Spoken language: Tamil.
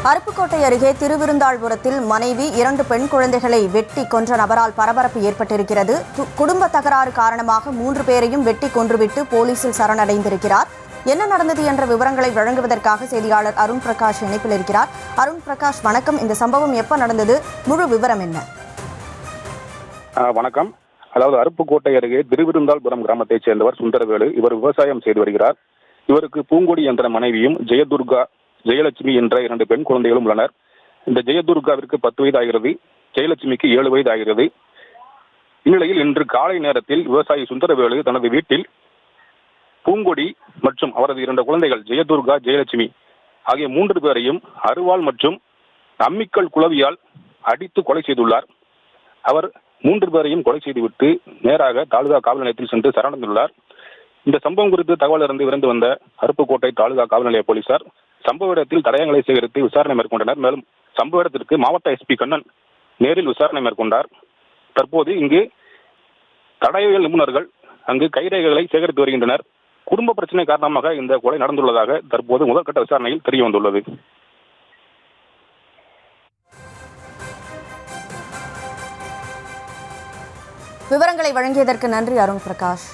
அருப்புக்கோட்டை அருகே திருவிருந்தாள்புரத்தில் மனைவி 2 பெண் குழந்தைகளை வெட்டி கொன்ற நபரால் பரபரப்பு ஏற்பட்டிருக்கிறது. குடும்ப தகராறு காரணமாக 3 பேரையும் வெட்டி கொன்றுவிட்டு போலீசில் சரணடைந்திருக்கிறார். என்ன நடந்தது என்ற விவரங்களை வழங்குவதற்காக செய்தியாளர் அருண் பிரகாஷ் இணைப்பில் இருக்கிறார். அருண் பிரகாஷ், வணக்கம். இந்த சம்பவம் எப்ப நடந்தது? முழு விவரம் என்ன? வணக்கம். அதாவது அருப்புக்கோட்டை அருகே திருவிருந்தாள்புரம் கிராமத்தைச் சேர்ந்தவர் சுந்தரவேலு. இவர் விவசாயம் செய்து வருகிறார். இவருக்கு பூங்கொடி என்ற மனைவியும் ஜெயலட்சுமி என்ற 2 பெண் குழந்தைகளும் உள்ளனர். இந்த ஜெயதுர்காவிற்கு 10 வயது ஆகிறது, ஜெயலட்சுமிக்கு 7 வயது ஆகிறது. இந்நிலையில் இன்று காலை நேரத்தில் விவசாயி சுந்தரவேலு தனது வீட்டில் பூங்கொடி மற்றும் அவரது 2 குழந்தைகள் ஜெயதுர்கா, ஜெயலட்சுமி ஆகிய 3 பேரையும் அருவாள் மற்றும் அம்மிக்கல் குளவியால் அடித்து கொலை செய்துள்ளார். அவர் 3 பேரையும் கொலை செய்துவிட்டு நேராக தாலுகா காவல் நிலையத்தில் சென்று சரணடைந்துள்ளார். இந்த சம்பவம் குறித்து தகவல் அறிந்து விரைந்து வந்த அருப்புக்கோட்டை தாலுகா காவல் நிலைய போலீசார் சம்பவ இடத்தில் தடயங்களை சேகரித்து விசாரணை மேற்கொண்டனர். மேலும் சம்பவ இடத்திற்கு மாவட்ட எஸ்பி கண்ணன் நேரில் விசாரணை மேற்கொண்டார். தற்போது இங்கு தடயவியல் நிபுணர்கள் அங்கு கைரேகைகளை சேகரித்து வருகின்றனர். குடும்ப பிரச்சனை காரணமாக இந்த கொலை நடந்துள்ளதாக தற்போது முதற்கட்ட விசாரணையில் தெரிய வந்துள்ளது. விவரங்களை வழங்கியதற்கு நன்றி அருண் பிரகாஷ்.